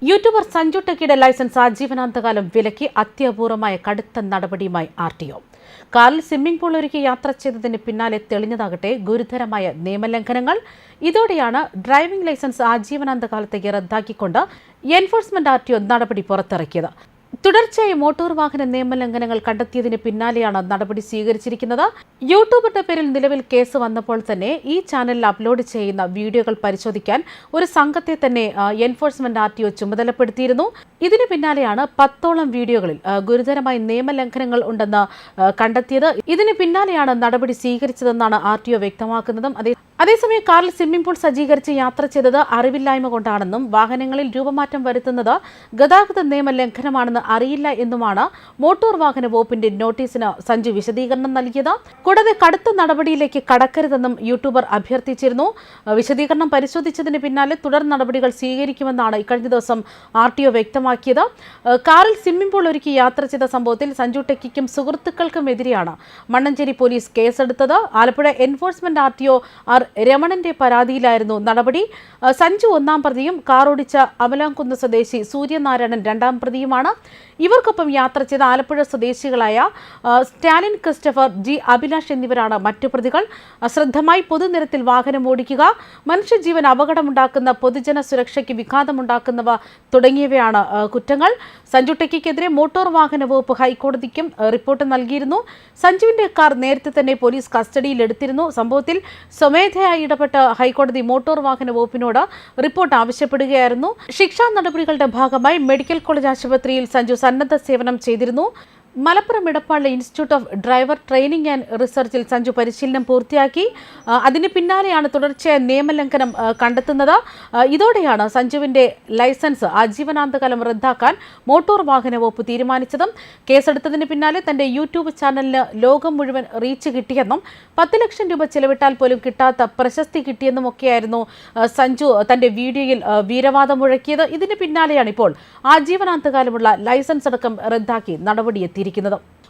YouTuber Sanju ടെക്കിയുടെ licence ആജീവനാന്തകാലം വിലക്കി അത്യപൂർവമായ കടുത്ത നടപടിയുമായി RTO. കാറിൽ സ്വിമ്മിംഗ് പൂൾ ഒരുക്കി യാത്ര ചെയ്തതിന് പിന്നാലെ തെളിഞ്ഞതാകട്ടെ ഗുരുതരമായ നിയമലംഘനങ്ങൾ. ഇതോടെയാണ് ഡ്രൈവിംഗ് ലൈസൻസ് ആജീവനാന്തകാലത്തേക്ക് റദ്ദാക്കിക്കൊണ്ട് എൻഫോഴ്സ്മെന്റ് RTO നടപടി പുറത്തിറക്കിയത്. തുടർച്ചയായി മോട്ടോർ വാഹന നിയമലംഘനങ്ങൾ കണ്ടെത്തിയതിന് പിന്നാലെയാണ് നടപടി സ്വീകരിച്ചിരിക്കുന്നത്. യൂട്യൂബറുടെ പേരിൽ നിലവിൽ കേസ് വന്നപ്പോൾ തന്നെ ഈ ചാനലിൽ അപ്ലോഡ് ചെയ്യുന്ന വീഡിയോകൾ പരിശോധിക്കാൻ ഒരു സംഘത്തെ തന്നെ എൻഫോഴ്സ്മെന്റ് RTO ചുമതലപ്പെടുത്തിയിരുന്നു. ഇതിന് പിന്നാലെയാണ് 10ഓളം വീഡിയോകളിൽ ഗുരുതരമായ നിയമലംഘനങ്ങൾ ഉണ്ടെന്ന് കണ്ടെത്തിയത്. ഇതിന് പിന്നാലെയാണ് നടപടി സ്വീകരിച്ചതെന്നാണ് RTO വ്യക്തമാക്കുന്നതും. അതേസമയം കാറിൽ സ്വിമ്മിംഗ് പൂൾ സജ്ജീകരിച്ച് യാത്ര ചെയ്തത് അറിവില്ലായ്മ കൊണ്ടാണെന്നും വാഹനങ്ങളിൽ രൂപമാറ്റം വരുത്തുന്നത് ഗതാഗത നിയമ ലംഘനമാണെന്ന് അറിയില്ല എന്നുമാണ് മോട്ടോർ വാഹന വകുപ്പിന്റെ നോട്ടീസിന് സഞ്ജു വിശദീകരണം നൽകിയത്. കൂടാതെ കടുത്ത നടപടിയിലേക്ക് കടക്കരുതെന്നും യൂട്യൂബർ അഭ്യർത്ഥിച്ചിരുന്നു. വിശദീകരണം പരിശോധിച്ചതിന് പിന്നാലെ തുടർ നടപടികൾ സ്വീകരിക്കുമെന്നാണ് ഇക്കഴിഞ്ഞ ദിവസം RTO വ്യക്തമാക്കിയത്. കാറിൽ സ്വിമ്മിംഗ് പൂൾ ഒരുക്കി യാത്ര ചെയ്ത സംഭവത്തിൽ സഞ്ജു ടെക്കിക്കും സുഹൃത്തുക്കൾക്കുമെതിരെയാണ് മണ്ണഞ്ചേരി പോലീസ് കേസെടുത്തത്. ആലപ്പുഴ എൻഫോഴ്സ്മെന്റ് RTO രമണന്റെ പരാതിയിലായിരുന്നു നടപടി. സഞ്ജു 1-ാം പ്രതിയും കാറോടിച്ച അമലാംകുന്ന് സ്വദേശി സൂര്യനാരായണൻ 2-ാം പ്രതിയുമാണ്. ഇവർക്കൊപ്പം യാത്ര ചെയ്ത ആലപ്പുഴ സ്വദേശികളായ സ്റ്റാലിൻ ക്രിസ്റ്റഫർ, G അഭിലാഷ് എന്നിവരാണ് മറ്റു പ്രതികൾ. അശ്രദ്ധമായി പൊതുനിരത്തിൽ വാഹനം ഓടിക്കുക, മനുഷ്യജീവൻ അപകടമുണ്ടാക്കുന്ന, പൊതുജന സുരക്ഷയ്ക്ക് വിഘാതമുണ്ടാക്കുന്നവ തുടങ്ങിയവയാണ് കുറ്റങ്ങൾ. സഞ്ജു ടെക്കിക്കെതിരെ മോട്ടോർ വാഹന വകുപ്പ് ഹൈക്കോടതിക്കും റിപ്പോർട്ട് നൽകിയിരുന്നു. സഞ്ജുവിന്റെ കാർ നേരത്തെ തന്നെ പോലീസ് കസ്റ്റഡിയിലെടുത്തിരുന്നു. സംഭവത്തിൽ സ്വമേധയായി ഇടപെട്ട് ഹൈക്കോടതി മോട്ടോർ വാഹന വകുപ്പിനോട് റിപ്പോർട്ട് ആവശ്യപ്പെടുകയായിരുന്നു. ശിക്ഷാ നടപടികളുടെ ഭാഗമായി മെഡിക്കൽ കോളേജ് ആശുപത്രിയിൽ സഞ്ജു സന്നദ്ധ സേവനം ചെയ്തിരുന്നു. മലപ്പുറം ഇടപ്പാളിലെ institute of driver training and റിസർച്ചിൽ സഞ്ജു പരിശീലനം പൂർത്തിയാക്കി. അതിന് പിന്നാലെയാണ് തുടർച്ചയായ നിയമലംഘനം കണ്ടെത്തുന്നത്. ഇതോടെയാണ് സഞ്ജുവിന്റെ ലൈസൻസ് ആജീവനാന്തകാലം റദ്ദാക്കാൻ മോട്ടോർ വാഹന വകുപ്പ് തീരുമാനിച്ചതും. കേസെടുത്തതിന് പിന്നാലെ തന്റെ യൂട്യൂബ് ചാനലിന് ലോകം മുഴുവൻ റീച്ച് കിട്ടിയെന്നും 10 ലക്ഷം രൂപ ചെലവിട്ടാൽ പോലും കിട്ടാത്ത പ്രശസ്തി കിട്ടിയെന്നുമൊക്കെയായിരുന്നു സഞ്ജു തന്റെ വീഡിയോയിൽ വീരവാദം മുഴക്കിയത്. ഇതിന് പിന്നാലെയാണ് ഇപ്പോൾ ആജീവനാന്തകാലമുള്ള ലൈസൻസ് അടക്കം റദ്ദാക്കി നടപടിയെത്തി.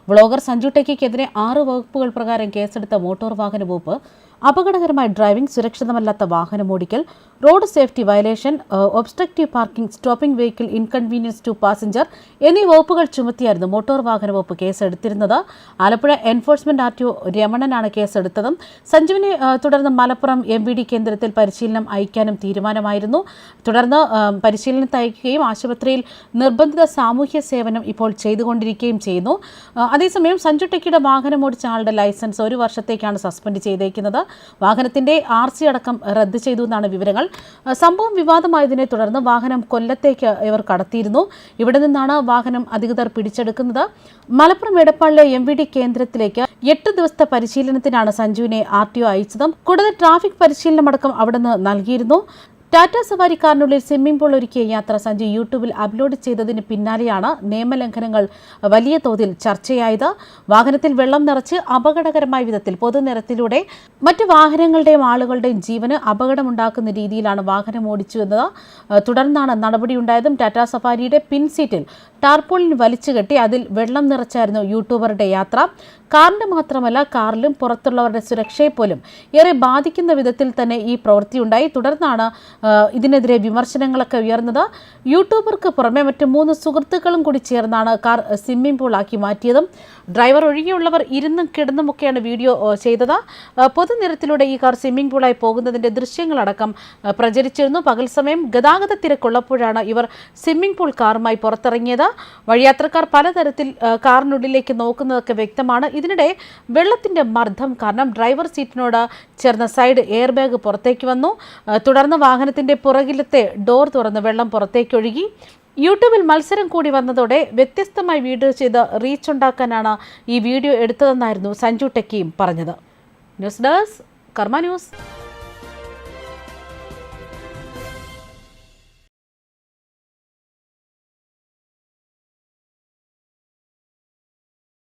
വ്ളോഗർ സഞ്ജു ടെക്കിക്കെതിരെ 6 വകുപ്പുകൾ പ്രകാരം കേസെടുത്ത മോട്ടോർ വാഹന വകുപ്പ് അപകടകരമായ ഡ്രൈവിംഗ്, സുരക്ഷിതമല്ലാത്ത വാഹനമോടിക്കൽ, road safety violation, obstructive parking, stopping vehicle inconvenience to passenger എന്നീ വകുപ്പുകൾ ചുമത്തിയായിരുന്നു മോട്ടോർ വാഹന വകുപ്പ് കേസെടുത്തിരുന്നത്. ആലപ്പുഴ എൻഫോഴ്സ്മെന്റ് RTO രമണനാണ് കേസെടുത്തതും. സഞ്ജുവിനെ തുടർന്ന് മലപ്പുറം MVD കേന്ദ്രത്തിൽ പരിശീലനം അയക്കാനും തീരുമാനമായിരുന്നു. തുടർന്ന് പരിശീലനത്തിന് അയക്കുകയും ആശുപത്രിയിൽ നിർബന്ധിത സാമൂഹ്യ സേവനം ഇപ്പോൾ ചെയ്തുകൊണ്ടിരിക്കുകയും ചെയ്യുന്നു. അതേസമയം സഞ്ജു ടെക്കിയുടെ വാഹനമോടിച്ച ആളുടെ ലൈസൻസ് 1 വർഷത്തേക്കാണ് സസ്പെൻഡ് ചെയ്തേക്കുന്നത്. വാഹനത്തിന്റെ RC അടക്കം റദ്ദ് ചെയ്തു എന്നാണ് വിവരങ്ങൾ. സംഭവം വിവാദമായതിനെ തുടർന്ന് വാഹനം കൊല്ലത്തേക്ക് ഇവർ കടത്തിയിരുന്നു. ഇവിടെ നിന്നാണ് വാഹനം അധികൃതർ പിടിച്ചെടുക്കുന്നത്. മലപ്പുറം എടപ്പാളിലെ MVD കേന്ദ്രത്തിലേക്ക് 8 ദിവസത്തെ പരിശീലനത്തിനാണ് സഞ്ജുവിനെ RTO അയച്ചതും. കൂടാതെ ട്രാഫിക് പരിശീലനമടക്കം അവിടെ നിന്ന് നൽകിയിരുന്നു. ടാറ്റ സവാരി കാറിനുള്ളിൽ സ്വിമ്മിംഗ് പൂൾ ഒരുക്കിയ യാത്ര സഞ്ജു യൂട്യൂബിൽ അപ്ലോഡ് ചെയ്തതിന് പിന്നാലെയാണ് നിയമലംഘനങ്ങൾ വലിയ തോതിൽ ചർച്ചയായത്. വാഹനത്തിൽ വെള്ളം നിറച്ച് അപകടകരമായ വിധത്തിൽ പൊതുനിരത്തിലൂടെ മറ്റു വാഹനങ്ങളുടെയും ആളുകളുടെയും ജീവന് അപകടമുണ്ടാക്കുന്ന രീതിയിലാണ് വാഹനം ഓടിച്ചുവെന്നത്. തുടർന്നാണ് നടപടിയുണ്ടായതും. ടാറ്റ സഫാരിയുടെ പിൻസീറ്റിൽ ടാർപോളിൻ വലിച്ചുകെട്ടി അതിൽ വെള്ളം നിറച്ചായിരുന്നു യൂട്യൂബറുടെ യാത്ര. കാറിന്റെ മാത്രമല്ല, കാറിലും പുറത്തുള്ളവരുടെ സുരക്ഷയെപ്പോലും ഏറെ ബാധിക്കുന്ന വിധത്തിൽ തന്നെ ഈ പ്രവൃത്തിയുണ്ടായി. തുടർന്നാണ് ഇതിനെതിരെ വിമർശനങ്ങളൊക്കെ ഉയർന്നത്. യൂട്യൂബർക്ക് പുറമെ മറ്റ് 3 സുഹൃത്തുക്കളും കൂടി ചേർന്നാണ് കാർ സ്വിമ്മിംഗ് പൂളാക്കി മാറ്റിയതും. ഡ്രൈവർ ഒഴികെയുള്ളവർ ഇരുന്നും കിടന്നുമൊക്കെയാണ് വീഡിയോ ചെയ്തത്. പൊതുനിരത്തിലൂടെ ഈ കാർ സ്വിമ്മിംഗ് പൂളായി പോകുന്നതിന്റെ ദൃശ്യങ്ങളടക്കം പ്രചരിച്ചിരുന്നു. പകൽ സമയം ഗതാഗത തിരക്കുള്ളപ്പോഴാണ് ഇവർ സ്വിമ്മിംഗ് പൂൾ കാറുമായി പുറത്തിറങ്ങിയത്. വഴിയാത്രക്കാർ പലതരത്തിൽ കാറിനുള്ളിലേക്ക് നോക്കുന്നതൊക്കെ വ്യക്തമാണ്. ഇതിനിടെ വെള്ളത്തിന്റെ മർദ്ദം കാരണം ഡ്രൈവർ സീറ്റിനോട് ചേർന്ന സൈഡ് എയർ ബാഗ് പുറത്തേക്ക് വന്നു. തുടർന്ന് വാഹനത്തിന്റെ പുറകിലത്തെ ഡോർ തുറന്ന് വെള്ളം പുറത്തേക്കൊഴുകി. യൂട്യൂബിൽ മത്സരം കൂടി വന്നതോടെ വ്യത്യസ്തമായി വീഡിയോ ചെയ്ത് റീച്ച് ഉണ്ടാക്കാനാണ് ഈ വീഡിയോ എടുത്തതെന്നായിരുന്നു സഞ്ജു ടെക്കിയും പറഞ്ഞത്. ന്യൂസ് ഡെസ്ക് കർമ്മ ന്യൂസ്.